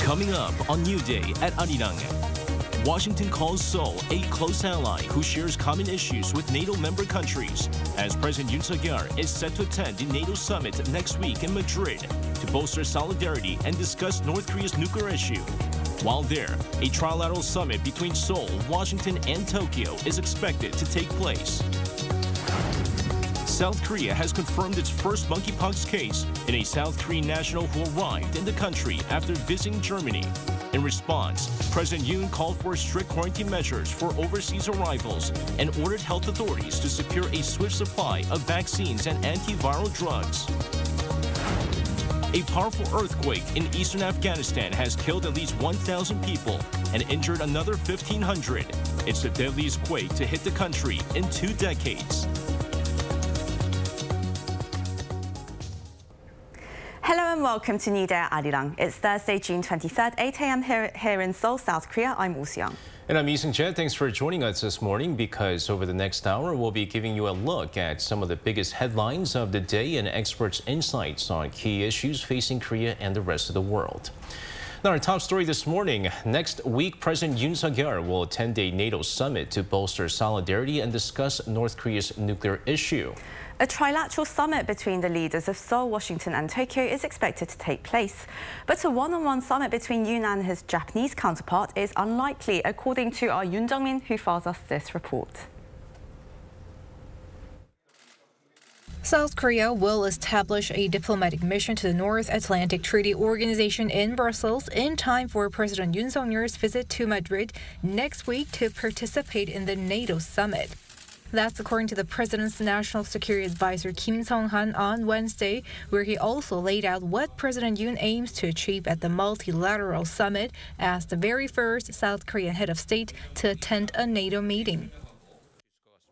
Coming up on New Day at Arirang, Washington calls Seoul a close ally who shares common issues with NATO member countries, as President Yoon is set to attend the NATO summit next week in Madrid to bolster solidarity and discuss North Korea's nuclear issue. While there, a trilateral summit between Seoul, Washington, and Tokyo is expected to take place. South Korea has confirmed its first monkeypox case in a South Korean national who arrived in the country after visiting Germany. In response, President Yoon called for strict quarantine measures for overseas arrivals and ordered health authorities to secure a swift supply of vaccines and antiviral drugs. A powerful earthquake in eastern Afghanistan has killed at least 1,000 people and injured another 1,500. It's the deadliest quake to hit the country in 2 decades. Hello and welcome to New Day at Arirang. It's Thursday, June 23rd, 8 a.m. here in Seoul, South Korea. I'm Woo Seong. And I'm Lee Jun-seok. Thanks for joining us this morning, because over the next hour, we'll be giving you a look at some of the biggest headlines of the day and experts' insights on key issues facing Korea and the rest of the world. Now, our top story this morning. Next week, President Yoon will attend a NATO summit to bolster solidarity and discuss North Korea's nuclear issue. A trilateral summit between the leaders of Seoul, Washington and Tokyo is expected to take place. But a one-on-one summit between Yoon and his Japanese counterpart is unlikely, according to our Yoon Jung-min, who files us this report. South Korea will establish a diplomatic mission to the North Atlantic Treaty Organization in Brussels in time for President Yoon-seok's visit to Madrid next week to participate in the NATO summit. That's according to the president's national security advisor Kim Sung-han on Wednesday, where he also laid out what President Yoon aims to achieve at the multilateral summit as the very first South Korean head of state to attend a NATO meeting.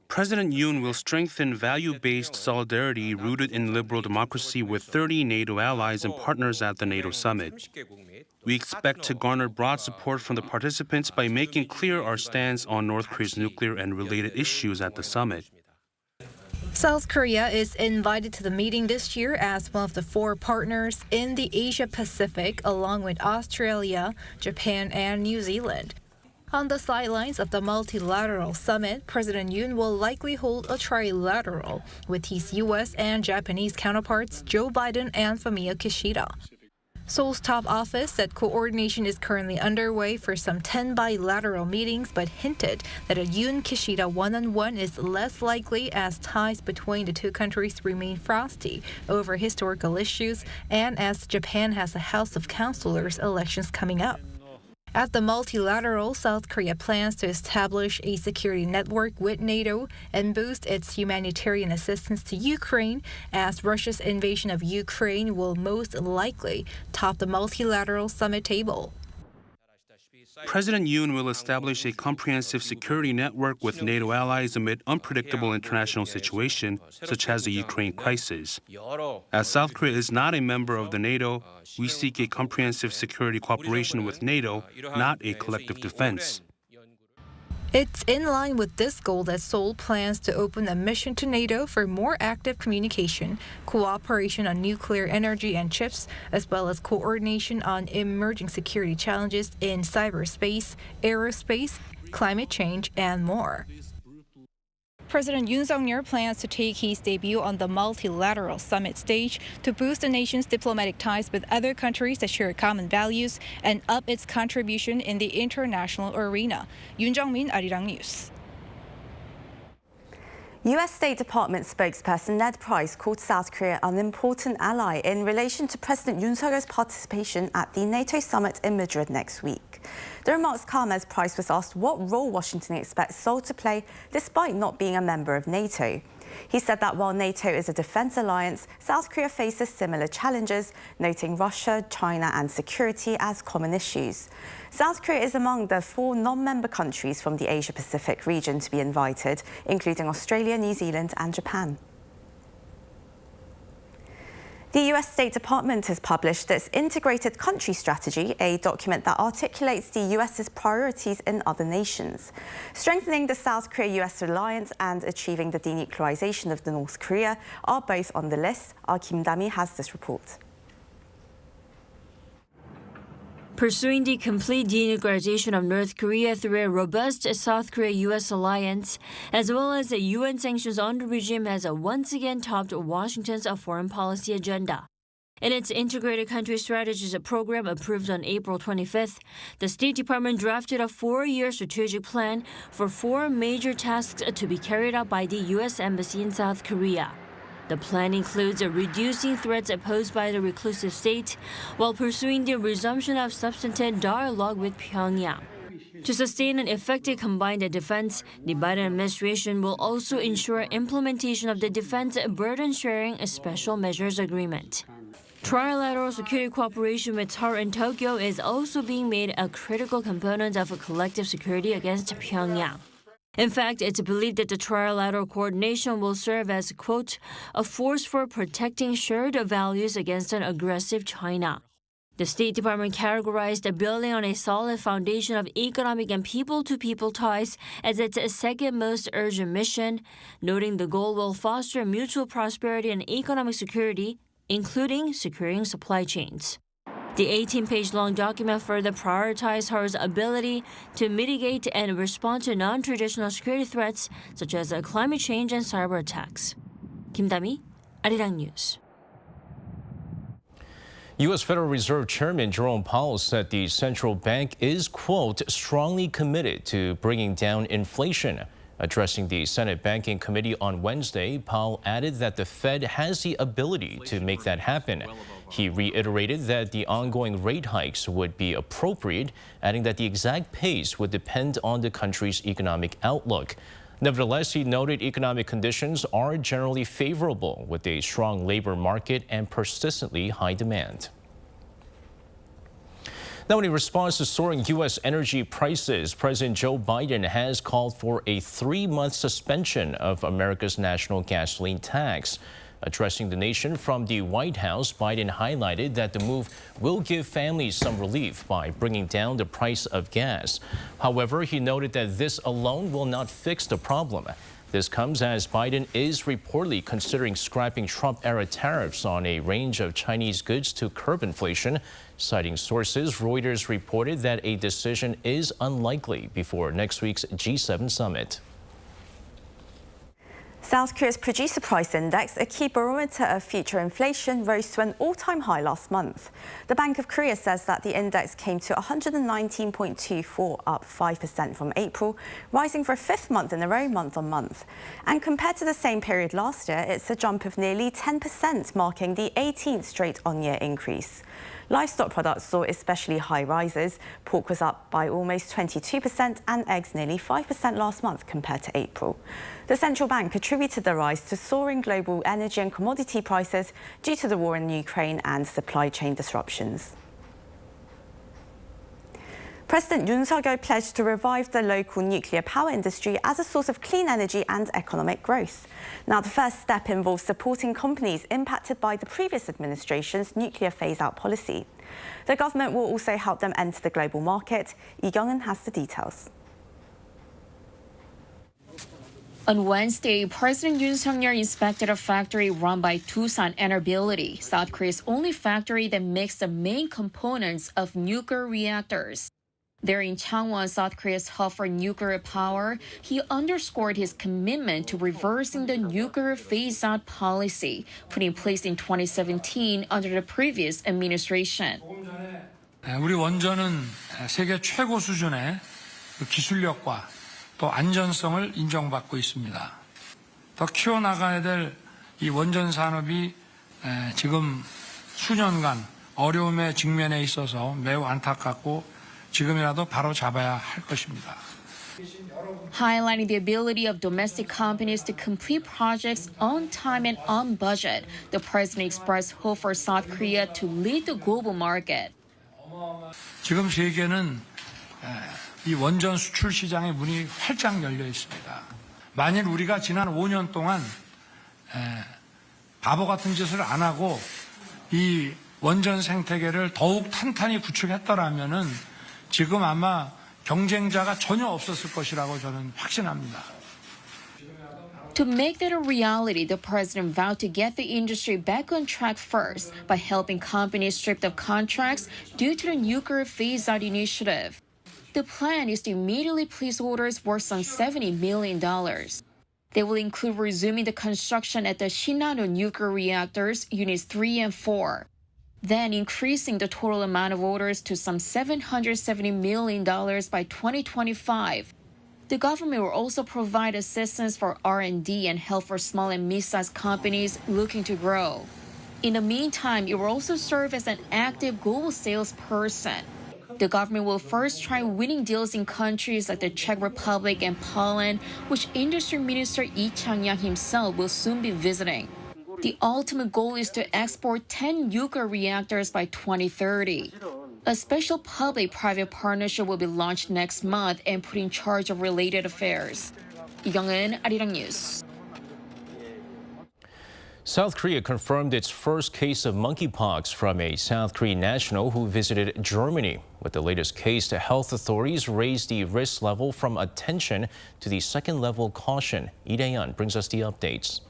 President Yoon will strengthen value-based solidarity rooted in liberal democracy with 30 NATO allies and partners at the NATO summit. We expect to garner broad support from the participants by making clear our stance on North Korea's nuclear and related issues at the summit. South Korea is invited to the meeting this year as one of the 4 partners in the Asia-Pacific, along with Australia, Japan, and New Zealand. On the sidelines of the multilateral summit, President Yoon will likely hold a trilateral with his U.S. and Japanese counterparts Joe Biden and Fumio Kishida. Seoul's top office said coordination is currently underway for some 10 bilateral meetings, but hinted that a Yoon-Kishida one-on-one is less likely as ties between the two countries remain frosty over historical issues and as Japan has a House of Councilors elections coming up. At the multilateral, South Korea plans to establish a security network with NATO and boost its humanitarian assistance to Ukraine, as Russia's invasion of Ukraine will most likely top the multilateral summit table. President Yoon will establish a comprehensive security network with NATO allies amid unpredictable international situations, such as the Ukraine crisis. As South Korea is not a member of the NATO, we seek a comprehensive security cooperation with NATO, not a collective defense. It's in line with this goal that Seoul plans to open a mission to NATO for more active communication, cooperation on nuclear energy and chips, as well as coordination on emerging security challenges in cyberspace, aerospace, climate change, and more. President Yoon plans to take his debut on the multilateral summit stage to boost the nation's diplomatic ties with other countries that share common values and up its contribution in the international arena. Yoon Jung-min, Arirang News. U.S. State Department spokesperson Ned Price called South Korea an important ally in relation to President Yoon-seok's participation at the NATO summit in Madrid next week. The remarks come as Price was asked what role Washington expects Seoul to play despite not being a member of NATO. He said that while NATO is a defense alliance, South Korea faces similar challenges, noting Russia, China and security as common issues. South Korea is among the 4 non-member countries from the Asia-Pacific region to be invited, including Australia, New Zealand and Japan. The US State Department has published its Integrated Country Strategy, a document that articulates the US's priorities in other nations. Strengthening the South Korea-US alliance and achieving the denuclearization of the North Korea are both on the list. Our Kim Dami has this report. Pursuing the complete denuclearization of North Korea through a robust South Korea-U.S. alliance, as well as the UN sanctions on the regime, has once again topped Washington's foreign policy agenda. In its Integrated Country Strategies program approved on April 25th, the State Department drafted a 4-year strategic plan for 4 major tasks to be carried out by the U.S. Embassy in South Korea. The plan includes reducing threats posed by the reclusive state while pursuing the resumption of substantive dialogue with Pyongyang. To sustain an effective combined defense, the Biden administration will also ensure implementation of the Defense Burden Sharing Special Measures Agreement. Trilateral security cooperation with Seoul and Tokyo is also being made a critical component of collective security against Pyongyang. In fact, it's believed that the trilateral coordination will serve as, quote, a force for protecting shared values against an aggressive China. The State Department categorized building on a solid foundation of economic and people-to-people ties as its second most urgent mission, noting the goal will foster mutual prosperity and economic security, including securing supply chains. The 18-page-long document further prioritized Seoul's ability to mitigate and respond to non-traditional security threats such as climate change and cyber attacks. Kim Dami, Arirang News. U.S. Federal Reserve Chairman Jerome Powell said the central bank is, quote, strongly committed to bringing down inflation. Addressing the Senate Banking Committee on Wednesday, Powell added that the Fed has the ability to make that happen. He reiterated that the ongoing rate hikes would be appropriate, adding that the exact pace would depend on the country's economic outlook. Nevertheless, he noted economic conditions are generally favorable, with a strong labor market and persistently high demand. Now, in response to soaring U.S. energy prices, President Joe Biden has called for a 3-month suspension of America's national gasoline tax. Addressing the nation from the White House, Biden highlighted that the move will give families some relief by bringing down the price of gas. However, he noted that this alone will not fix the problem. This comes as Biden is reportedly considering scrapping Trump-era tariffs on a range of Chinese goods to curb inflation. Citing sources, Reuters reported that a decision is unlikely before next week's G7 summit. South Korea's Producer Price Index, a key barometer of future inflation, rose to an all-time high last month. The Bank of Korea says that the index came to 119.24, up 5% from April, rising for a 5th month in a row month-on-month. And compared to the same period last year, it's a jump of nearly 10%, marking the 18th straight on-year increase. Livestock products saw especially high rises. Pork was up by almost 22% and eggs nearly 5% last month compared to April. The central bank attributed the rise to soaring global energy and commodity prices due to the war in Ukraine and supply chain disruptions. President Yoon pledged to revive the local nuclear power industry as a source of clean energy and economic growth. Now, the first step involves supporting companies impacted by the previous administration's nuclear phase-out policy. The government will also help them enter the global market. Lee Jun-seok has the details. On Wednesday, President Yoon inspected a factory run by Doosan Enerbility, South Korea's only factory that makes the main components of nuclear reactors. There in Changwon, South Korea's hub for nuclear power, he underscored his commitment to reversing the nuclear phase-out policy put in place in 2017 under the previous administration. 우리 원전은 세계 최고 수준의 기술력과 또 안전성을 인정받고 있습니다. 더 키워나가야 될 이 원전 산업이 지금 수년간 어려움에 직면해 있어서 매우 안타깝고 지금이라도 바로 잡아야 할 것입니다. Highlighting the ability of domestic companies to complete projects on time and on budget, the president expressed hope for South Korea to lead the global market. 지금 세계는 이 원전 수출 시장의 문이 활짝 열려 있습니다. 만일 우리가 지난 5년 동안 바보 같은 짓을 안 하고 이 원전 생태계를 더욱 탄탄히 구축했더라면은 지금 아마 경쟁자가 전혀 없었을 것이라고 저는 확신합니다. To make that a reality, the president vowed to get the industry back on track first by helping companies stripped of contracts due to the nuclear phase-out initiative. The plan is to immediately place orders worth some $70 million. They will include resuming the construction at the Shinano nuclear reactors, units 3 and 4, then increasing the total amount of orders to some $770 million by 2025. The government will also provide assistance for R&D and help for small and mid-sized companies looking to grow. In the meantime, it will also serve as an active global salesperson. The government will first try winning deals in countries like the Czech Republic and Poland, which Industry Minister Lee Chang-yang himself will soon be visiting. The ultimate goal is to export 10 nuclear reactors by 2030. A special public-private partnership will be launched next month and put in charge of related affairs. 이경은, Arirang News. South Korea confirmed its first case of monkeypox from a South Korean national who visited Germany. With the latest case, the health authorities raised the risk level from attention to the second level caution. Lee Jun-seok brings us the updates.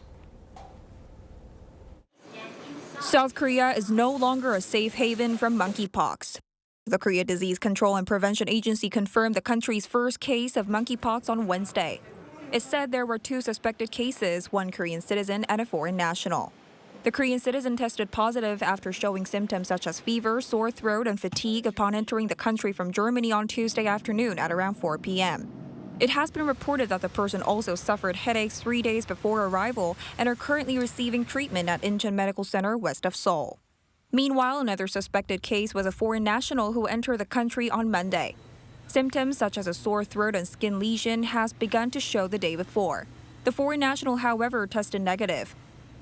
South Korea is no longer a safe haven from monkeypox. The Korea Disease Control and Prevention Agency confirmed the country's first case of monkeypox on Wednesday. It said there were 2 suspected cases, 1 Korean citizen and a foreign national. The Korean citizen tested positive after showing symptoms such as fever, sore throat, and fatigue upon entering the country from Germany on Tuesday afternoon at around 4 p.m. It has been reported that the person also suffered headaches 3 days before arrival and are currently receiving treatment at Incheon Medical Center west of Seoul. Meanwhile, another suspected case was a foreign national who entered the country on Monday. Symptoms such as a sore throat and skin lesion has begun to show the day before. The foreign national, however, tested negative.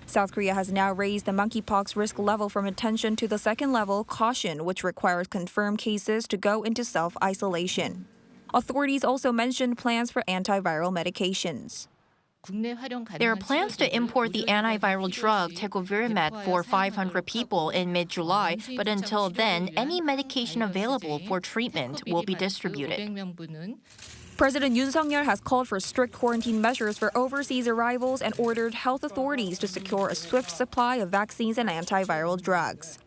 South Korea has now raised the monkeypox risk level from attention to the second level caution, which requires confirmed cases to go into self-isolation. Authorities also mentioned plans for antiviral medications. There are plans to import the antiviral drug tecovirimat for 500 people in mid-July, but until then, any medication available for treatment will be distributed. President Yoon has called for strict quarantine measures for overseas arrivals and ordered health authorities to secure a swift supply of vaccines and antiviral drugs.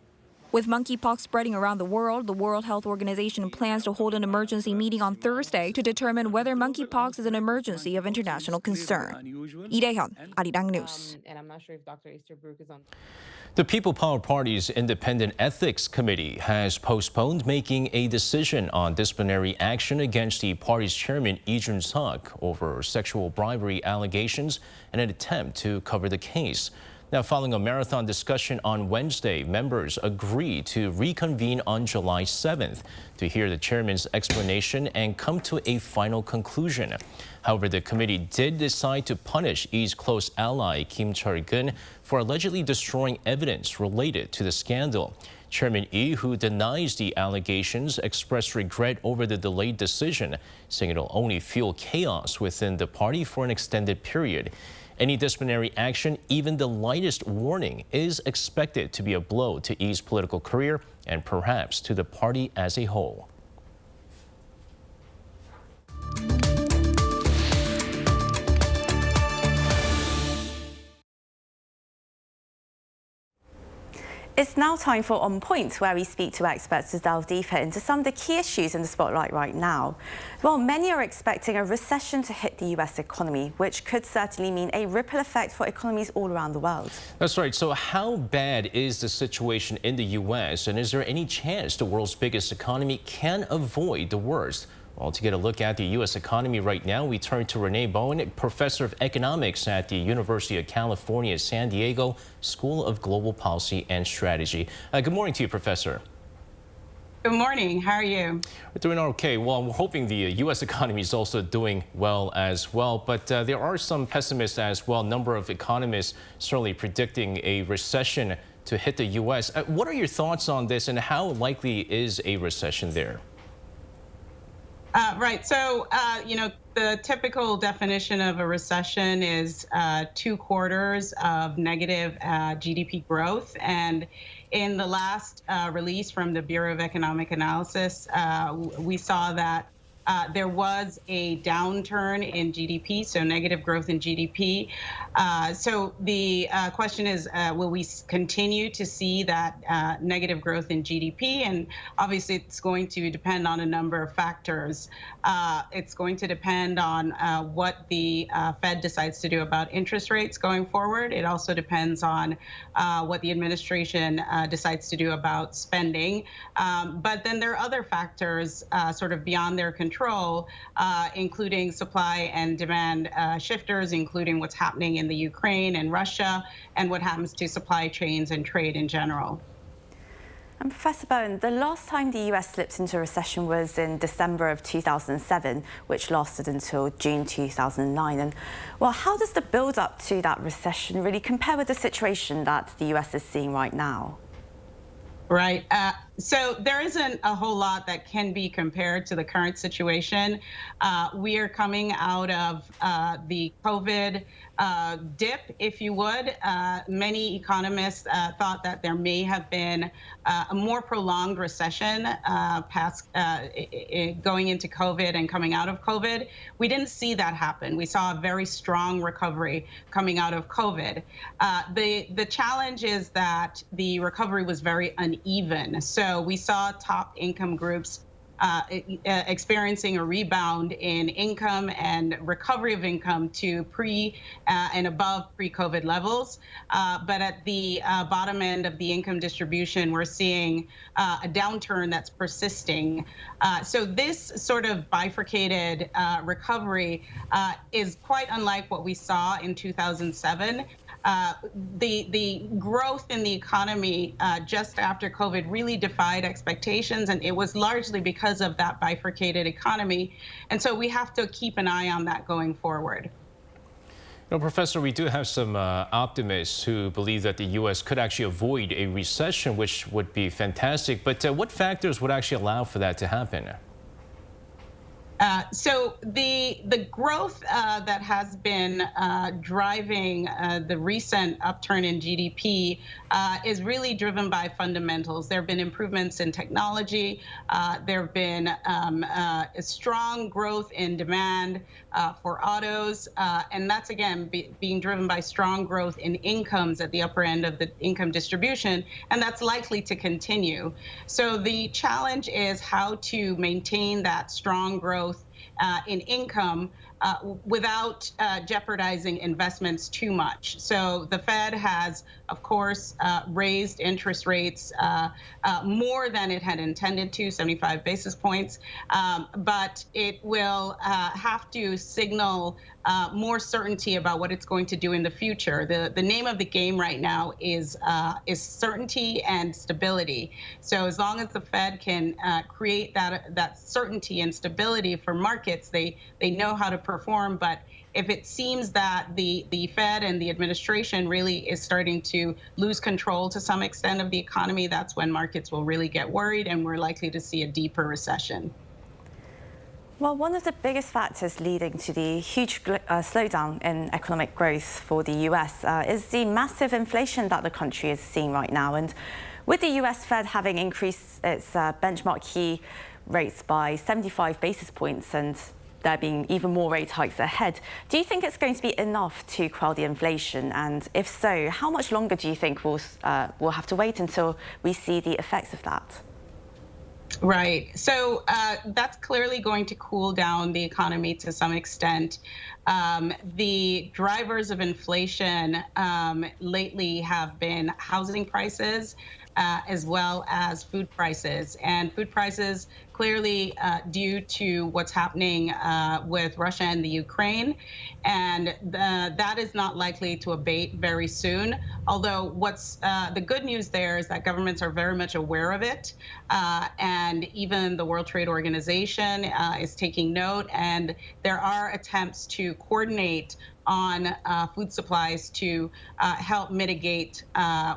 With monkeypox spreading around the World Health Organization plans to hold an emergency meeting on Thursday to determine whether monkeypox is an emergency of international concern. Lee Jun-seok, Arirang News. The People Power Party's Independent Ethics Committee has postponed making a decision on disciplinary action against the party's chairman Lee Jun-seok over sexual bribery allegations and an attempt to cover the case. Now, following a marathon discussion on Wednesday, members agreed to reconvene on July 7th to hear the chairman's explanation and come to a final conclusion. However, the committee did decide to punish Lee's close ally, Kim Cheol-gun, for allegedly destroying evidence related to the scandal. Chairman Lee, who denies the allegations, expressed regret over the delayed decision, saying it'll only fuel chaos within the party for an extended period. Any disciplinary action, even the lightest warning, is expected to be a blow to Lee's political career and perhaps to the party as a whole. It's now time for Onpoint, where we speak to experts to delve deeper into some of the key issues in the spotlight right now. Well, many are expecting a recession to hit the U.S. economy, which could certainly mean a ripple effect for economies all around the world. That's right. So how bad is the situation in the U.S., and is there any chance the world's biggest economy can avoid the worst? Well, to get a look at the U.S. economy right now, we turn to Renee Bowen, professor of economics at the University of California, San Diego School of Global Policy and Strategy. Good morning to you, Professor. Good morning. How are you? We're doing okay. Well, we're hoping the U.S. economy is also doing well as well. But there are some pessimists as well. A number of economists certainly predicting a recession to hit the U.S. What are your thoughts on this, and how likely is a recession there? Right. So, the typical definition of a recession is 2 quarters of negative GDP growth. And in the last release from the Bureau of Economic Analysis, we saw that there was a downturn in GDP, so negative growth in GDP. So the question is, will we continue to see that negative growth in GDP? And obviously, it's going to depend on a number of factors. It's going to depend on what the Fed decides to do about interest rates going forward. It also depends on what the administration decides to do about spending. But then there are other factors sort of beyond their control, including supply and demand shifters, including what's happening in the Ukraine and Russia, and what happens to supply chains and trade in general. And Professor Bowen, the last time the US slipped into recession was in December of 2007, which lasted until June 2009. And, well, how does the build-up to that recession really compare with the situation that the US is seeing right now? Right. So there isn't a whole lot that can be compared to the current situation. We are coming out of the COVID dip, if you would. Many economists thought that there may have been a more prolonged recession past going into COVID and coming out of COVID. We didn't see that happen. We saw a very strong recovery coming out of COVID. The challenge is that the recovery was very uneven. So we saw top income groups experiencing a rebound in income and recovery of income to pre and above pre-COVID levels. But at the bottom end of the income distribution, we're seeing a downturn that's persisting. So this sort of bifurcated recovery is quite unlike what we saw in 2007. The growth in the economy just after COVID really defied expectations, and it was largely because of that bifurcated economy. And so we have to keep an eye on that going forward. Professor, we do have some optimists who believe that the U.S. could actually avoid a recession, which would be fantastic. But what factors would actually allow for that to happen? So the growth that has been driving the recent upturn in GDP is really driven by fundamentals. There have been improvements in technology. There have been a strong growth in demand for autos. And that's, again, being driven by strong growth in incomes at the upper end of the income distribution. And that's likely to continue. So the challenge is how to maintain that strong growth in income without jeopardizing investments too much. So the Fed has, of course, raised interest rates more than it had intended to, 75 basis points, but it will have to signal more certainty about what it's going to do in the future. The name of the game right now is certainty and stability. So as long as the Fed can create that certainty and stability for markets, they know how to perform. But if it seems that the Fed and the administration really is starting to lose control to some extent of the economy, that's when markets will really get worried, and we're likely to see a deeper recession. Well, one of the biggest factors leading to the huge slowdown in economic growth for the US is the massive inflation that the country is seeing right now. And with the US Fed having increased its benchmark key rates by 75 basis points and there being even more rate hikes ahead, do you think it's going to be enough to quell the inflation? And if so, how much longer do you think we'll have to wait until we see the effects of that? Right. So that's clearly going to cool down the economy to some extent. The drivers of inflation lately have been housing prices as well as food prices. And food prices clearly due to what's happening with Russia and the Ukraine. And that is not likely to abate very soon. Although what's the good news there is that governments are very much aware of it. And even the World Trade Organization is taking note. And there are attempts to coordinate on food supplies to help mitigate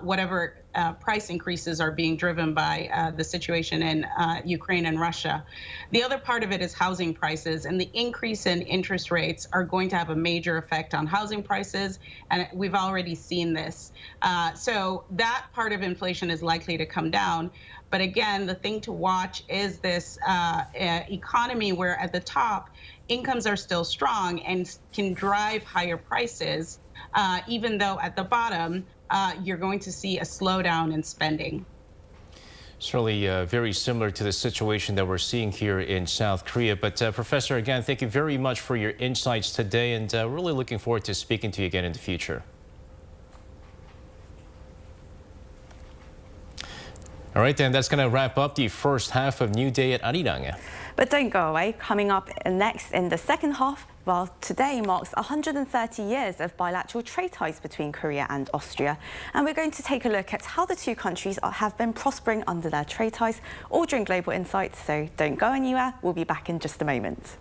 whatever price increases are being driven by the situation in Ukraine and Russia. The other part of it is housing prices, and the increase in interest rates are going to have a major effect on housing prices, and we've already seen this. So that part of inflation is likely to come down. But again, the thing to watch is this economy where at the top, incomes are still strong and can drive higher prices, even though at the bottom, you're going to see a slowdown in spending. Certainly very similar to the situation that we're seeing here in South Korea. But Professor, again, thank you very much for your insights today, and really looking forward to speaking to you again in the future. All right, then, that's going to wrap up the first half of New Day at Arirang. But don't go away. Coming up next in the second half, well, today marks 130 years of bilateral trade ties between Korea and Austria. And we're going to take a look at how the two countries have been prospering under their trade ties, all during Global Insights. So don't go anywhere. We'll be back in just a moment.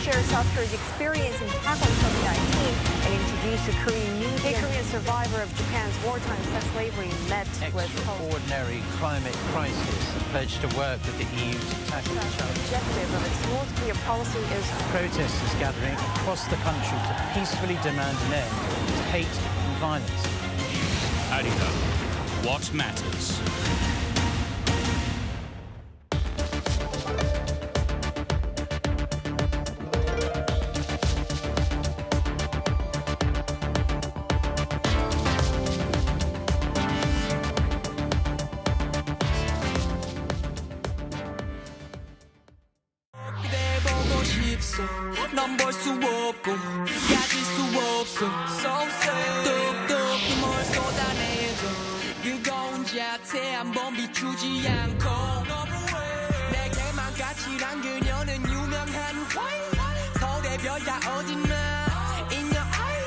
Share South Korea's experience in tackling COVID-19 and introduce a Korean New Day. A Korean survivor of Japan's wartime sex slavery met with extraordinary climate crisis, a pledge to work with the EU to tackle the challenge. The objective of its North Korea policy is protesters gathering across the country to peacefully demand an end to hate and violence. Arirang, what matters? 넌 볼 수 없고 가질 수 없어 뚝뚝 힘을 쏟아내도 뜨거운 자태 한번 비추지 않고 내게만 가치란 그녀는 유명한 서울의 별 다 어딨나 In your eye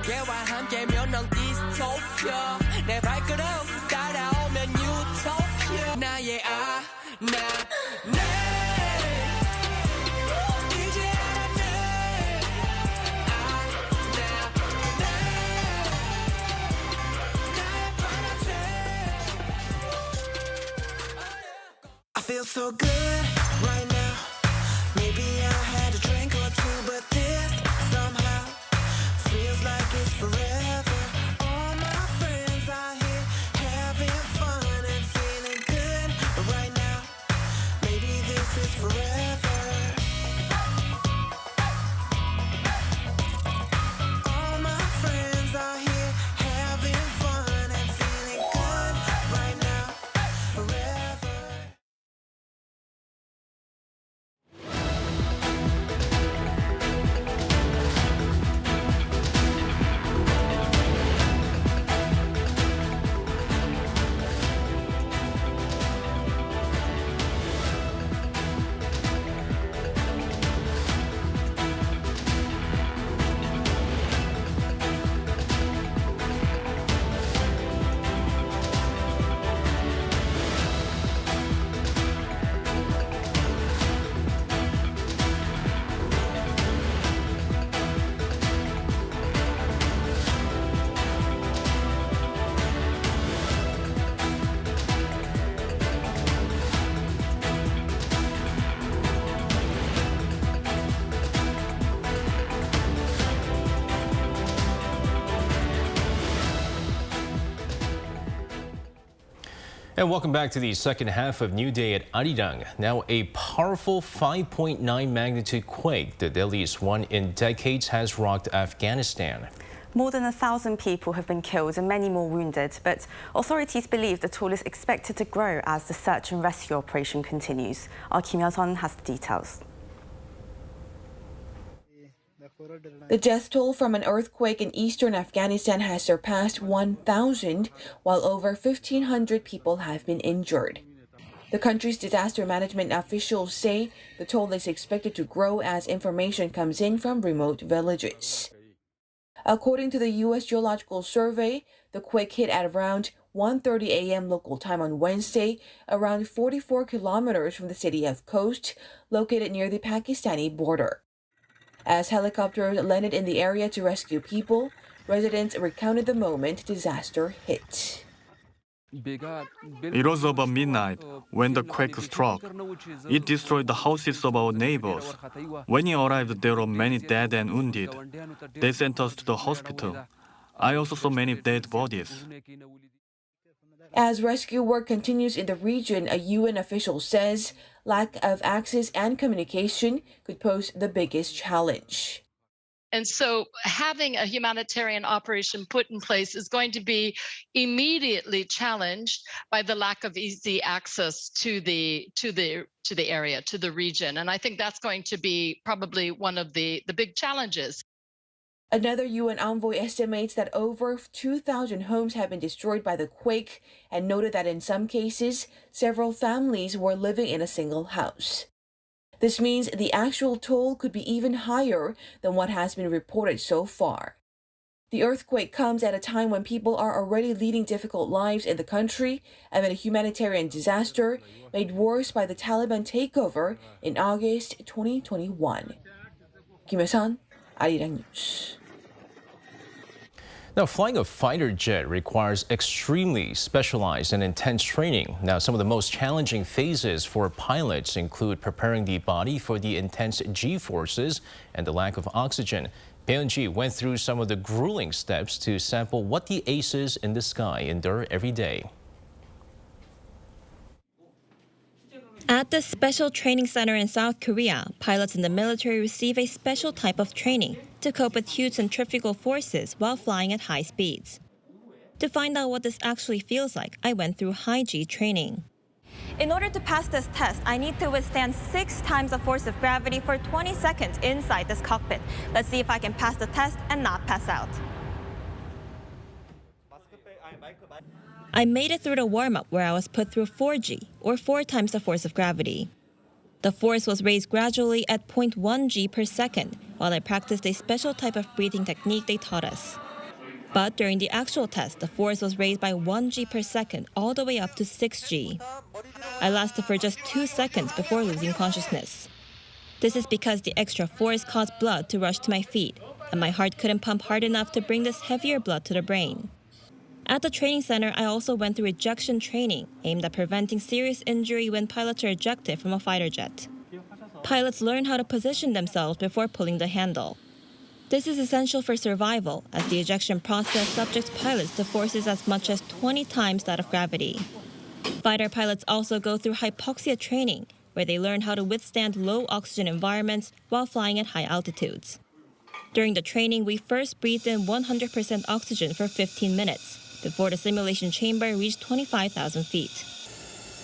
걔와 함께면 넌 디스토피아 내 발걸음 따라오면 유토피아 나의 I feel so good right now. Maybe I had a drink or two, but this somehow feels like it's forever. All my friends are here having fun and feeling good right now. Maybe this is forever. All my friends are here having fun and feeling good right now. Forever. And welcome back to the second half of New Day at Arirang. Now, a powerful 5.9 magnitude quake, the deadliest one in decades, has rocked Afghanistan. More than 1,000 people have been killed and many more wounded, but authorities believe the toll is expected to grow as the search and rescue operation continues. Our Kim Yeon-sun has the details. The death toll from an earthquake in eastern Afghanistan has surpassed 1,000, while over 1,500 people have been injured. The country's disaster management officials say the toll is expected to grow as information comes in from remote villages. According to the U.S. Geological Survey, the quake hit at around 1:30 a.m. local time on Wednesday, around 44 kilometers from the city of Khost, located near the Pakistani border. As helicopters landed in the area to rescue people, residents recounted the moment disaster hit. It was about midnight when the quake struck. It destroyed the houses of our neighbors. When we arrived, there were many dead and wounded. They sent us to the hospital. I also saw many dead bodies. As rescue work continues in the region, a UN official says lack of access and communication could pose the biggest challenge. And so having a humanitarian operation put in place is going to be immediately challenged by the lack of easy access to the area, to the region. And I think that's going to be probably one of the big challenges. Another UN envoy estimates that over 2,000 homes have been destroyed by the quake and noted that in some cases, several families were living in a single house. This means the actual toll could be even higher than what has been reported so far. The earthquake comes at a time when people are already leading difficult lives in the country amid a humanitarian disaster made worse by the Taliban takeover in August 2021. Kim Hye-sun, Arirang News. Now, flying a fighter jet requires extremely specialized and intense training. Now, some of the most challenging phases for pilots include preparing the body for the intense G-forces and the lack of oxygen. Bae-eun-ji went through some of the grueling steps to sample what the aces in the sky endure every day. At the Special Training Center in South Korea, pilots in the military receive a special type of training to cope with huge centrifugal forces while flying at high speeds. To find out what this actually feels like, I went through high-G training. In order to pass this test, I need to withstand 6 times the force of gravity for 20 seconds inside this cockpit. Let's see if I can pass the test and not pass out. I made it through the warm-up where I was put through 4G, or 4 times the force of gravity. The force was raised gradually at 0.1 G per second while I practiced a special type of breathing technique they taught us. But during the actual test, the force was raised by 1 G per second all the way up to 6 G. I lasted for just 2 seconds before losing consciousness. This is because the extra force caused blood to rush to my feet, and my heart couldn't pump hard enough to bring this heavier blood to the brain. At the training center, I also went through ejection training aimed at preventing serious injury when pilots are ejected from a fighter jet. Pilots learn how to position themselves before pulling the handle. This is essential for survival, as the ejection process subjects pilots to forces as much as 20 times that of gravity. Fighter pilots also go through hypoxia training, where they learn how to withstand low oxygen environments while flying at high altitudes. During the training, we first breathed in 100% oxygen for 15 minutes, before the simulation chamber reached 25,000 feet.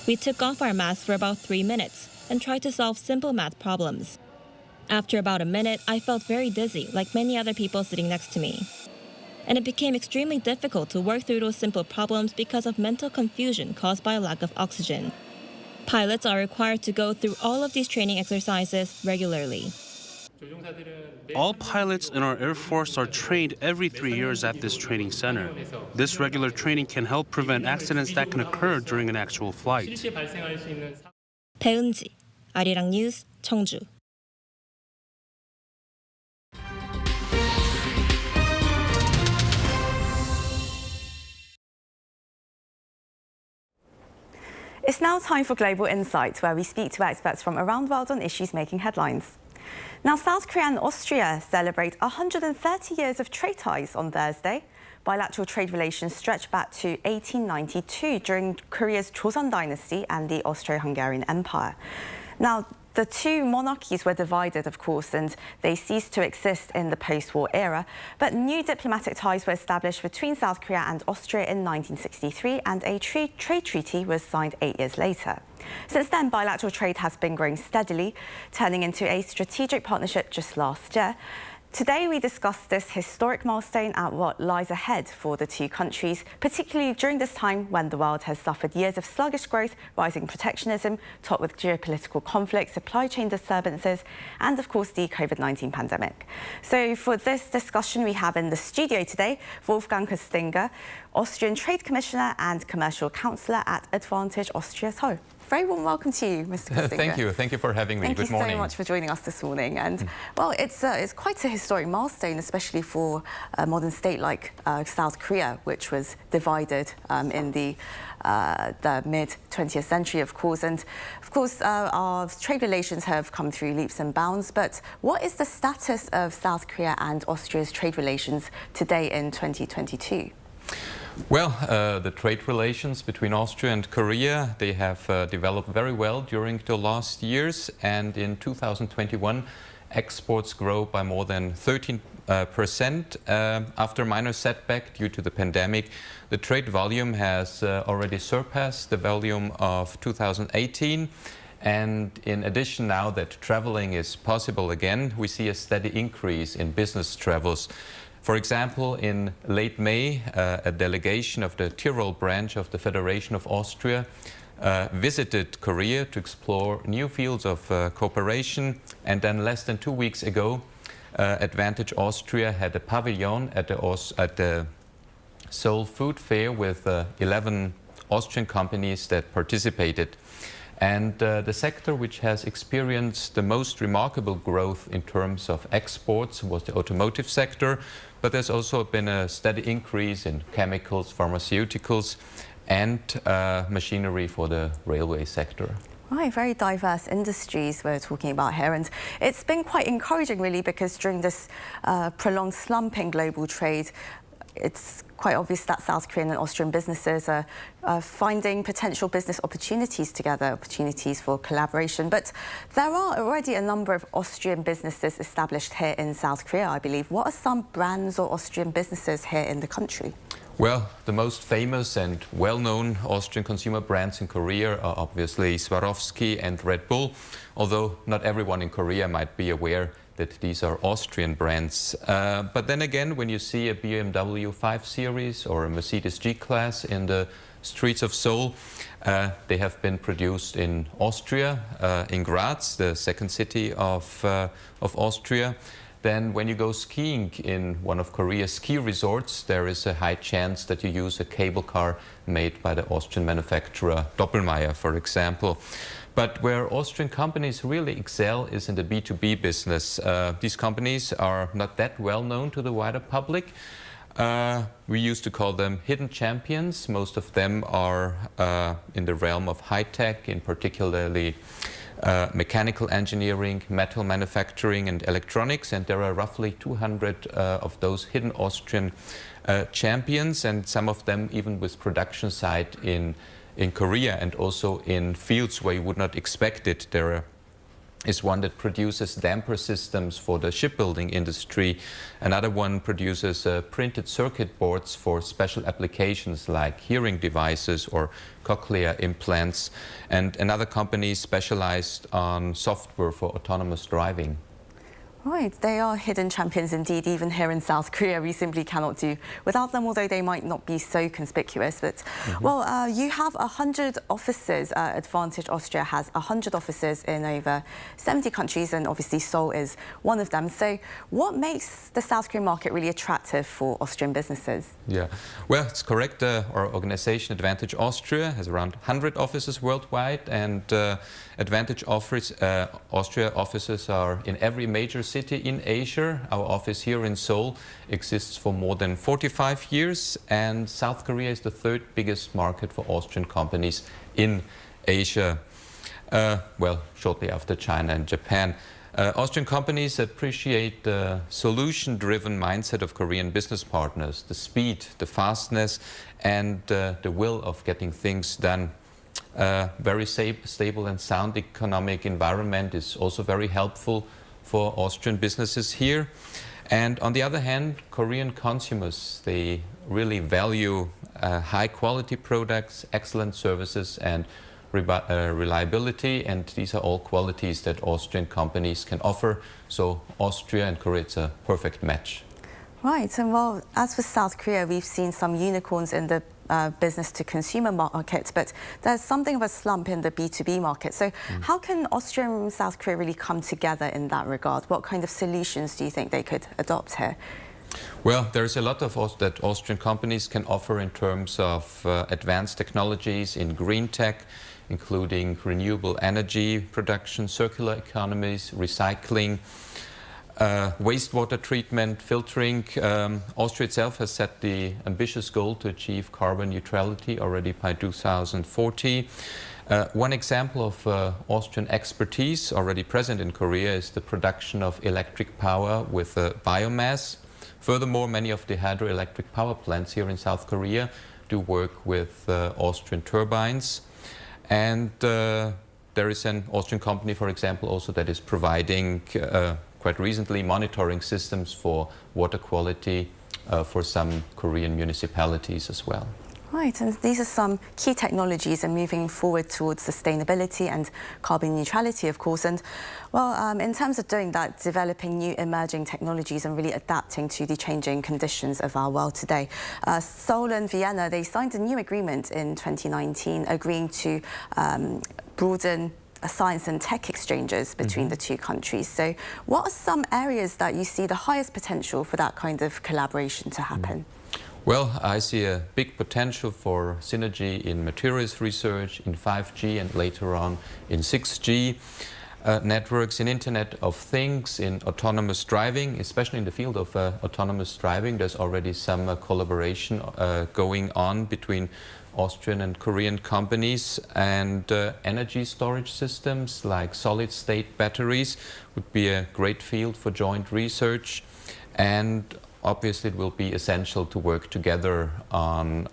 We took off our masks for about 3 minutes and tried to solve simple math problems. After about a minute, I felt very dizzy, like many other people sitting next to me. And it became extremely difficult to work through those simple problems because of mental confusion caused by a lack of oxygen. Pilots are required to go through all of these training exercises regularly. All pilots in our Air Force are trained every 3 years at this training center. This regular training can help prevent accidents that can occur during an actual flight. Bae-eun-ji, Arirang News, Cheongju. It's now time for Global Insights, where we speak to experts from around the world on issues making headlines. Now, South Korea and Austria celebrate 130 years of trade ties on Thursday. Bilateral trade relations stretch back to 1892 during Korea's Joseon dynasty and the Austro-Hungarian Empire. Now, the two monarchies were divided, of course, and they ceased to exist in the post-war era. But new diplomatic ties were established between South Korea and Austria in 1963, and a trade treaty was signed 8 years later. Since then, bilateral trade has been growing steadily, turning into a strategic partnership just last year. Today, we discuss this historic milestone and what lies ahead for the two countries, particularly during this time when the world has suffered years of sluggish growth, rising protectionism, topped with geopolitical conflict, supply chain disturbances, and of course the COVID-19 pandemic. So for this discussion, we have in the studio today Wolfgang Köstinger, Austrian Trade Commissioner and Commercial Counsellor at Advantage Austria Seoul. Very warm welcome to you, Mr. Kostinger. Thank you for having me. Good morning. Thank you so much for joining us this morning. And well, it's quite a historic milestone, especially for a modern state like South Korea, which was divided in the mid-20th century, of course. And of course, our trade relations have come through leaps and bounds. But what is the status of South Korea and Austria's trade relations today in 2022? Well, the trade relations between Austria and Korea, they have developed very well during the last years, and in 2021 exports grow by more than 13% after a minor setback due to the pandemic. The trade volume has already surpassed the volume of 2018. And in addition, now that traveling is possible again, we see a steady increase in business travels. For example, in late May, a delegation of the Tyrol branch of the Federation of Austria visited Korea to explore new fields of cooperation. And then less than 2 weeks ago, Advantage Austria had a pavilion at the Seoul Food Fair with 11 Austrian companies that participated. And the sector which has experienced the most remarkable growth in terms of exports was the automotive sector, but there's also been a steady increase in chemicals, pharmaceuticals, and machinery for the railway sector. Right, very diverse industries we're talking about here, and it's been quite encouraging really, because during this prolonged slump in global trade, it's quite obvious that South Korean and Austrian businesses are finding potential business opportunities together, opportunities for collaboration. But there are already a number of Austrian businesses established here in South Korea, I believe. What are some brands or Austrian businesses here in the country? Well, the most famous and well-known Austrian consumer brands in Korea are obviously Swarovski and Red Bull, although not everyone in Korea might be aware that these are Austrian brands. But then again, when you see a BMW 5 Series or a Mercedes G-Class in the streets of Seoul, they have been produced in Austria, in Graz, the second city of Austria. Then when you go skiing in one of Korea's ski resorts, there is a high chance that you use a cable car made by the Austrian manufacturer Doppelmayr, for example. But where Austrian companies really excel is in the B2B business. These companies are not that well known to the wider public. We used to call them hidden champions. Most of them are in the realm of high-tech, in particularly mechanical engineering, metal manufacturing and electronics, and there are roughly 200 of those hidden Austrian champions, and some of them even with production site in Korea and also in fields where you would not expect it. There is one that produces damper systems for the shipbuilding industry. Another one produces printed circuit boards for special applications like hearing devices or cochlear implants. And another company specialized on software for autonomous driving. Right, they are hidden champions indeed. Even here in South Korea, we simply cannot do without them, although they might not be so conspicuous. But, well, you have 100 offices. Advantage Austria has 100 offices in over 70 countries, and obviously Seoul is one of them. So what makes the South Korean market really attractive for Austrian businesses? Yeah, well, it's correct. Our organization, Advantage Austria, has around 100 offices worldwide, and Advantage Austria offices are in every major city in Asia. Our office here in Seoul exists for more than 45 years, and South Korea is the third biggest market for Austrian companies in Asia, well, shortly after China and Japan. Austrian companies appreciate the solution-driven mindset of Korean business partners, the speed, the fastness, and the will of getting things done. Very stable and sound economic environment is also very helpful for Austrian businesses here. And on the other hand, Korean consumers, they really value high-quality products, excellent services, and reliability, and these are all qualities that Austrian companies can offer. So Austria and Korea, it's a perfect match. Right, and well, as for South Korea, we've seen some unicorns in the business-to-consumer market, but there's something of a slump in the B2B market. So how can Austria and South Korea really come together in that regard? What kind of solutions do you think they could adopt here? Well, there's a lot of that Austrian companies can offer in terms of advanced technologies in green tech, including renewable energy production, circular economies, recycling, wastewater treatment, filtering. Austria itself has set the ambitious goal to achieve carbon neutrality already by 2040. One example of Austrian expertise already present in Korea is the production of electric power with biomass. Furthermore, many of the hydroelectric power plants here in South Korea do work with Austrian turbines. And there is an Austrian company, for example, also that is providing quite recently monitoring systems for water quality for some Korean municipalities as well. Right, and these are some key technologies and moving forward towards sustainability and carbon neutrality, of course. And, well, in terms of doing that, developing new emerging technologies and really adapting to the changing conditions of our world today. Seoul and Vienna, they signed a new agreement in 2019, agreeing to broaden science and tech exchanges between the two countries. So what are some areas that you see the highest potential for that kind of collaboration to happen? Well, I see a big potential for synergy in materials research, in 5G and later on in 6G networks, in Internet of Things, in autonomous driving, especially in the field of autonomous driving. There's already some collaboration going on between Austrian and Korean companies, and energy storage systems like solid-state batteries would be a great field for joint research. And obviously it will be essential to work together on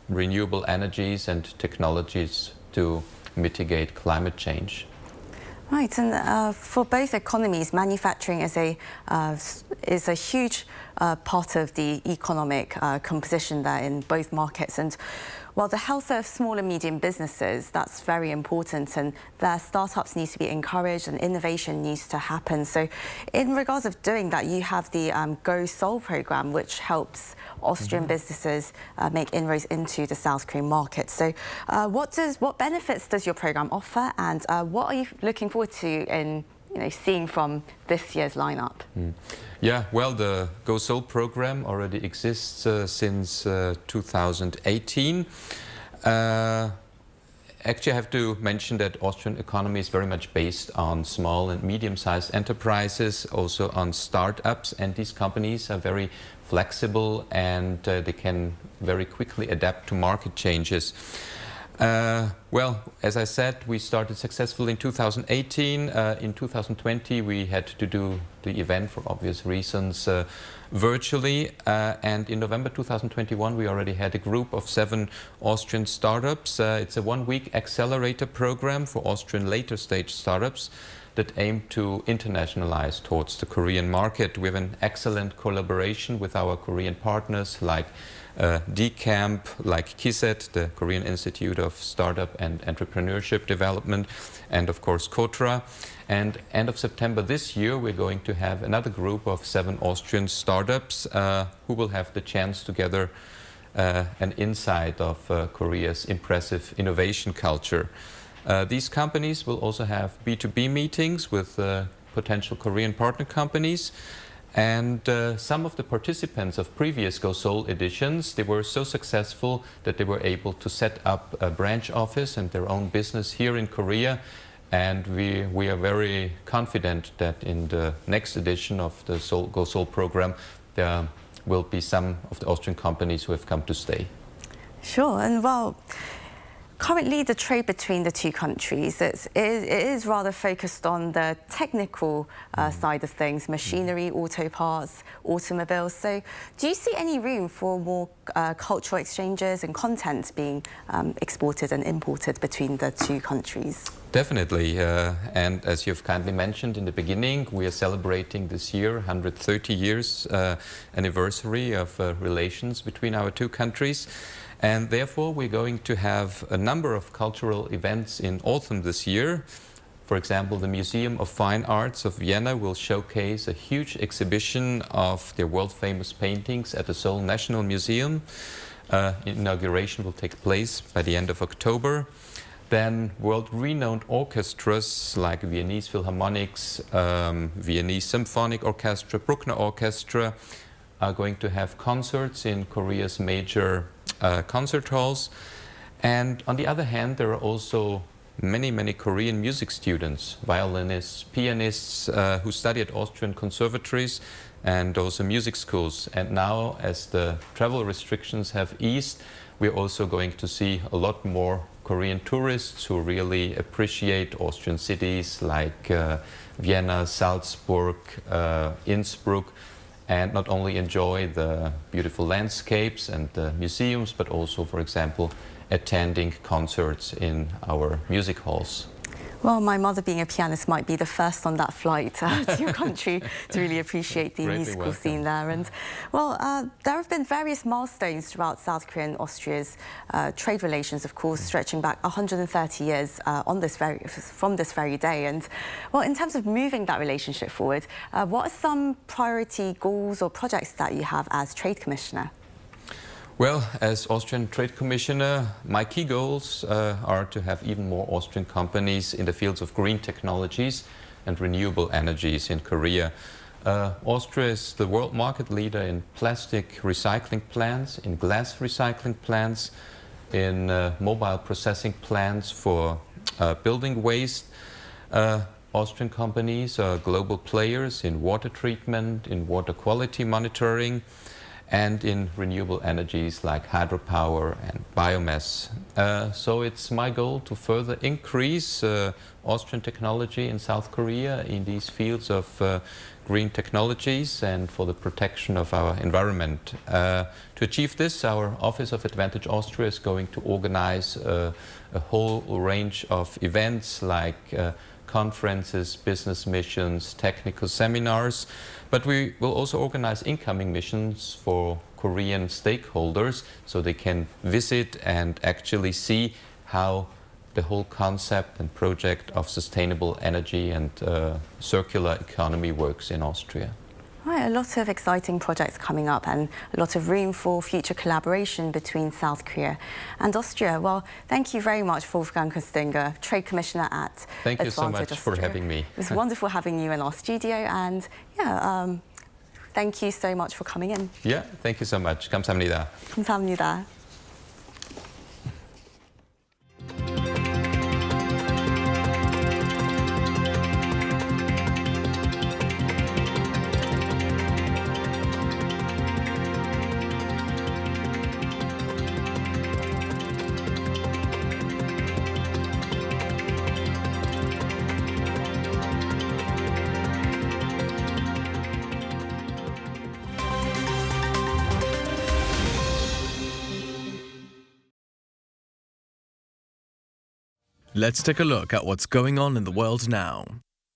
renewable energies and technologies to mitigate climate change. Right, and for both economies, manufacturing is a huge part of the economic composition there in both markets. And while the health of small and medium businesses, that's very important, and their startups need to be encouraged and innovation needs to happen. So in regards of doing that, you have the GoSoul Program, which helps Austrian businesses make inroads into the South Korean market. So what benefits does your program offer, and what are you looking forward to in seeing from this year's lineup? Yeah, well, the GoSoul program already exists since 2018. Actually, I have to mention that Austrian economy is very much based on small and medium-sized enterprises, also on startups, and these companies are very flexible and they can very quickly adapt to market changes. Well, as I said, we started successfully in 2018. In 2020, we had to do the event for obvious reasons virtually. And in November 2021, we already had a group of 7 Austrian startups. It's a 1-week accelerator program for Austrian later stage startups that aim to internationalize towards the Korean market. We have an excellent collaboration with our Korean partners like DCamp, like KISET, the Korean Institute of Startup and Entrepreneurship Development, and of course KOTRA. And end of September this year, we're going to have another group of 7 Austrian startups who will have the chance to gather an insight of Korea's impressive innovation culture. These companies will also have B2B meetings with potential Korean partner companies. And some of the participants of previous GoSoul editions, they were so successful that they were able to set up a branch office and their own business here in Korea. And we are very confident that in the next edition of the GoSoul program, there will be some of the Austrian companies who have come to stay. Sure, and well, currently, the trade between the two countries, it is rather focused on the technical side of things, machinery, auto parts, automobiles. So do you see any room for more cultural exchanges and content being exported and imported between the two countries? Definitely, and as you've kindly mentioned in the beginning, we are celebrating this year 130 years anniversary of relations between our two countries. And therefore, we're going to have a number of cultural events in autumn this year. For example, the Museum of Fine Arts of Vienna will showcase a huge exhibition of their world-famous paintings at the Seoul National Museum. Inauguration will take place by the end of October. Then world-renowned orchestras like Viennese Philharmonics, Viennese Symphonic Orchestra, Bruckner Orchestra are going to have concerts in Korea's major concert halls. And on the other hand, there are also many Korean music students, violinists, pianists who study at Austrian conservatories and also music schools. And now, as the travel restrictions have eased, we're also going to see a lot more Korean tourists who really appreciate Austrian cities like Vienna, Salzburg, Innsbruck, and not only enjoy the beautiful landscapes and the museums, but also, for example, attending concerts in our music halls. Well, my mother, being a pianist, might be the first on that flight to your country to really appreciate the musical scene there. And, well, there have been various milestones throughout South Korea and Austria's trade relations, of course, stretching back 130 years from this very day. And, well, in terms of moving that relationship forward, what are some priority goals or projects that you have as Trade Commissioner? Well, as Austrian Trade Commissioner, my key goals are to have even more Austrian companies in the fields of green technologies and renewable energies in Korea. Austria is the world market leader in plastic recycling plants, in glass recycling plants, in mobile processing plants for building waste. Austrian companies are global players in water treatment, in water quality monitoring, and in renewable energies like hydropower and biomass. So it's my goal to further increase Austrian technology in South Korea in these fields of green technologies and for the protection of our environment. To achieve this, our Office of Advantage Austria is going to organize a whole range of events like conferences, business missions, technical seminars, but we will also organize incoming missions for Korean stakeholders so they can visit and actually see how the whole concept and project of sustainable energy and circular economy works in Austria. Right, a lot of exciting projects coming up and a lot of room for future collaboration between South Korea and Austria. Well, thank you very much, Wolfgang Köstinger, Trade Commissioner at Thank you so Advantage much for Austria. having me. It was wonderful having you in our studio, and yeah, thank you so much for coming in. Yeah, thank you so much. 감사합니다. 감사합니다. Let's take a look at what's going on in the world now.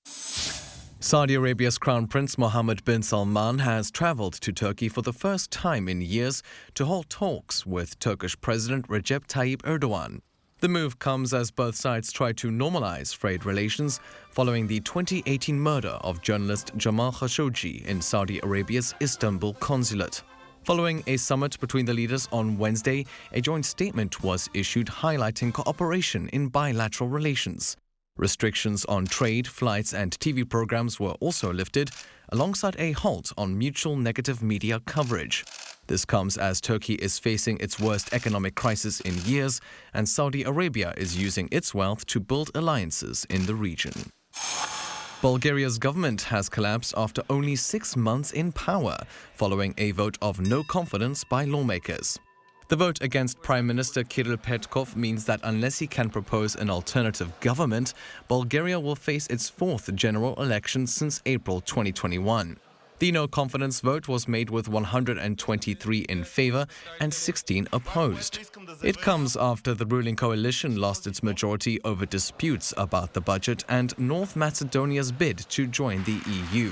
Saudi Arabia's Crown Prince Mohammed bin Salman has traveled to Turkey for the first time in years to hold talks with Turkish President Recep Tayyip Erdogan. The move comes as both sides try to normalize trade relations following the 2018 murder of journalist Jamal Khashoggi in Saudi Arabia's Istanbul consulate. Following a summit between the leaders on Wednesday, a joint statement was issued highlighting cooperation in bilateral relations. Restrictions on trade, flights and TV programs were also lifted, alongside a halt on mutual negative media coverage. This comes as Turkey is facing its worst economic crisis in years, and Saudi Arabia is using its wealth to build alliances in the region. Bulgaria's government has collapsed after only 6 months in power, following a vote of no confidence by lawmakers. The vote against Prime Minister Kirill Petkov means that unless he can propose an alternative government, Bulgaria will face its fourth general election since April 2021. The no-confidence vote was made with 123 in favor and 16 opposed. It comes after the ruling coalition lost its majority over disputes about the budget and North Macedonia's bid to join the EU.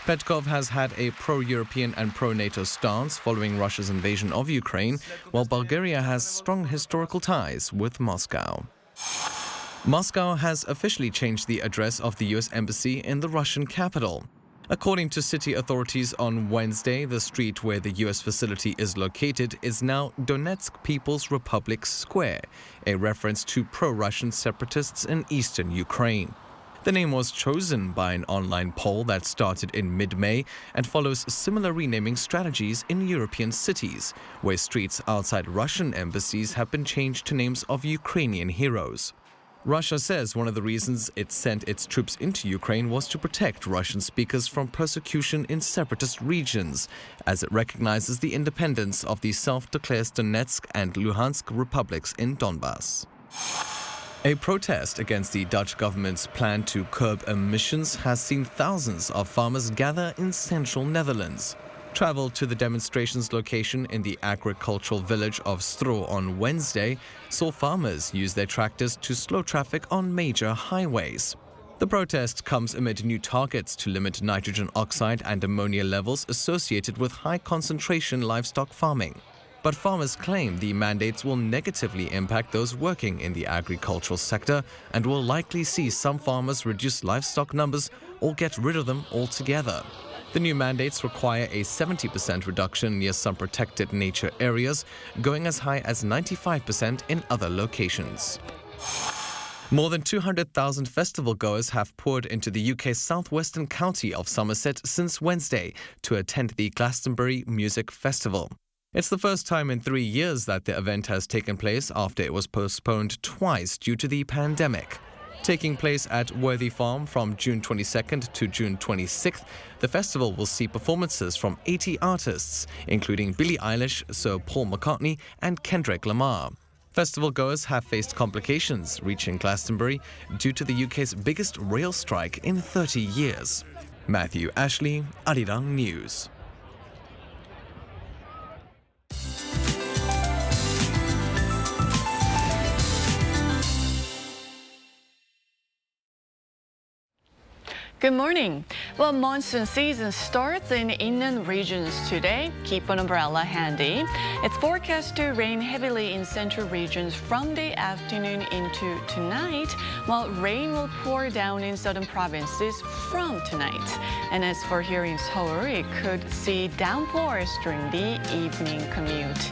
Petkov has had a pro-European and pro-NATO stance following Russia's invasion of Ukraine, while Bulgaria has strong historical ties with Moscow. Moscow has officially changed the address of the US Embassy in the Russian capital. According to city authorities on Wednesday, the street where the US facility is located is now Donetsk People's Republic Square, a reference to pro-Russian separatists in eastern Ukraine. The name was chosen by an online poll that started in mid-May and follows similar renaming strategies in European cities, where streets outside Russian embassies have been changed to names of Ukrainian heroes. Russia says one of the reasons it sent its troops into Ukraine was to protect Russian speakers from persecution in separatist regions, as it recognizes the independence of the self-declared Donetsk and Luhansk republics in Donbass. A protest against the Dutch government's plan to curb emissions has seen thousands of farmers gather in central Netherlands. Travel to the demonstration's location in the agricultural village of Stro on Wednesday saw farmers use their tractors to slow traffic on major highways. The protest comes amid new targets to limit nitrogen oxide and ammonia levels associated with high-concentration livestock farming. But farmers claim the mandates will negatively impact those working in the agricultural sector and will likely see some farmers reduce livestock numbers or get rid of them altogether. The new mandates require a 70% reduction near some protected nature areas, going as high as 95% in other locations. More than 200,000 festival goers have poured into the UK's southwestern county of Somerset since Wednesday to attend the Glastonbury Music Festival. It's the first time in 3 years that the event has taken place after it was postponed twice due to the pandemic. Taking place at Worthy Farm from June 22nd to June 26th, the festival will see performances from 80 artists, including Billie Eilish, Sir Paul McCartney and Kendrick Lamar. Festival goers have faced complications reaching Glastonbury due to the UK's biggest rail strike in 30 years. Matthew Ashley, Arirang News. Good morning. Well, monsoon season starts in inland regions today. Keep an umbrella handy. It's forecast to rain heavily in central regions from the afternoon into tonight, while rain will pour down in southern provinces from tonight. And as for here in Seoul, it could see downpours during the evening commute.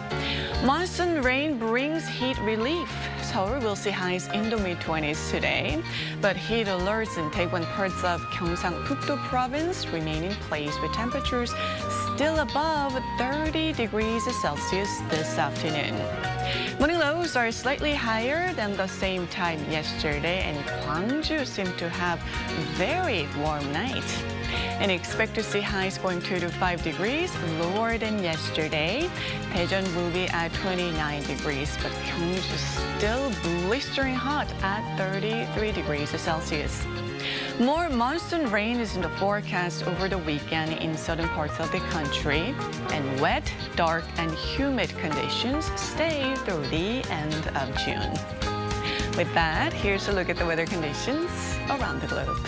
Monsoon rain brings heat relief. Seoul will see highs in the mid-20s today, but heat alerts in Daewon parts of Gyeongsang-Pukto province remain in place with temperatures still above 30 degrees Celsius this afternoon. Morning lows are slightly higher than the same time yesterday, and Gwangju seemed to have very warm night. And expect to see highs going 2 to 5 degrees lower than yesterday. Daejeon will be at 29 degrees, but Gyeongju still blistering hot at 33 degrees Celsius. More monsoon rain is in the forecast over the weekend in southern parts of the country, and wet, dark, and humid conditions stay through the end of June. With that, here's a look at the weather conditions around the globe.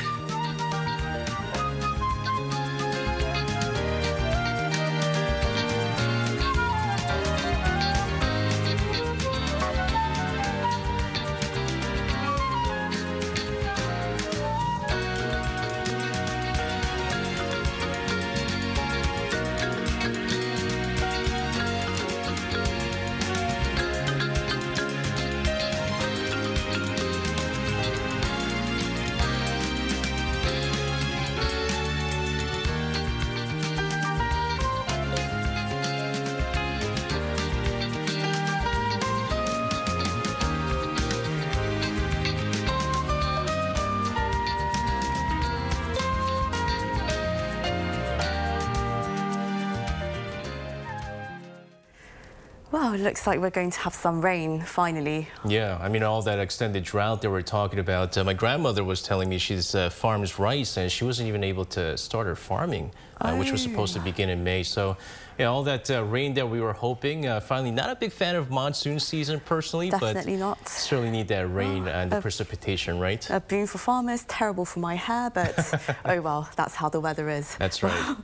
Well, it looks like we're going to have some rain, finally. Yeah, I mean, all that extended drought they were talking about. My grandmother was telling me she's farms rice, and she wasn't even able to start her farming, which was supposed to begin in May. So, yeah, all that rain that we were hoping. Finally, not a big fan of monsoon season personally, Definitely but not. Certainly need that rain and the precipitation, right? A boon for farmers, terrible for my hair, but oh well, that's how the weather is. That's right.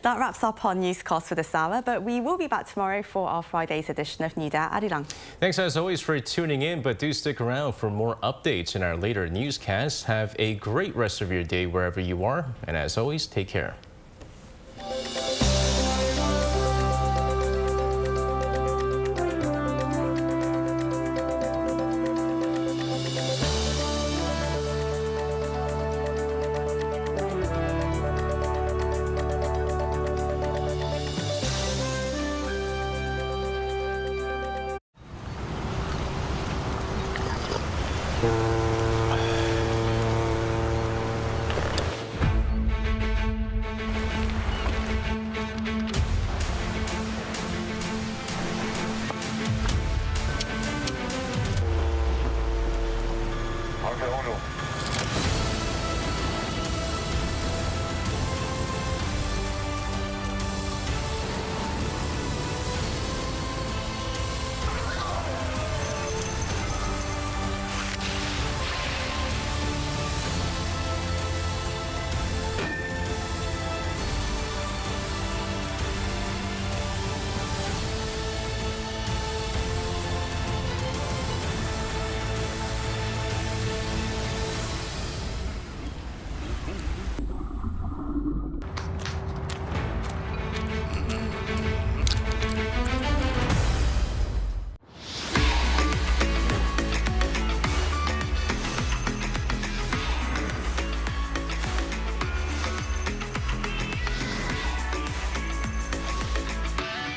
That wraps up our newscast for this hour, but we will be back tomorrow for our Friday's edition of New Day Arirang. Thanks as always for tuning in, but do stick around for more updates in our later newscasts. Have a great rest of your day wherever you are, and as always, take care.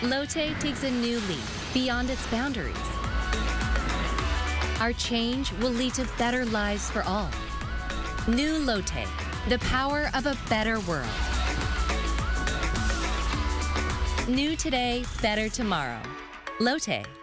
Lotte takes a new leap beyond its boundaries. Our change will lead to better lives for all. New Lotte, the power of a better world. New today, better tomorrow. Lotte.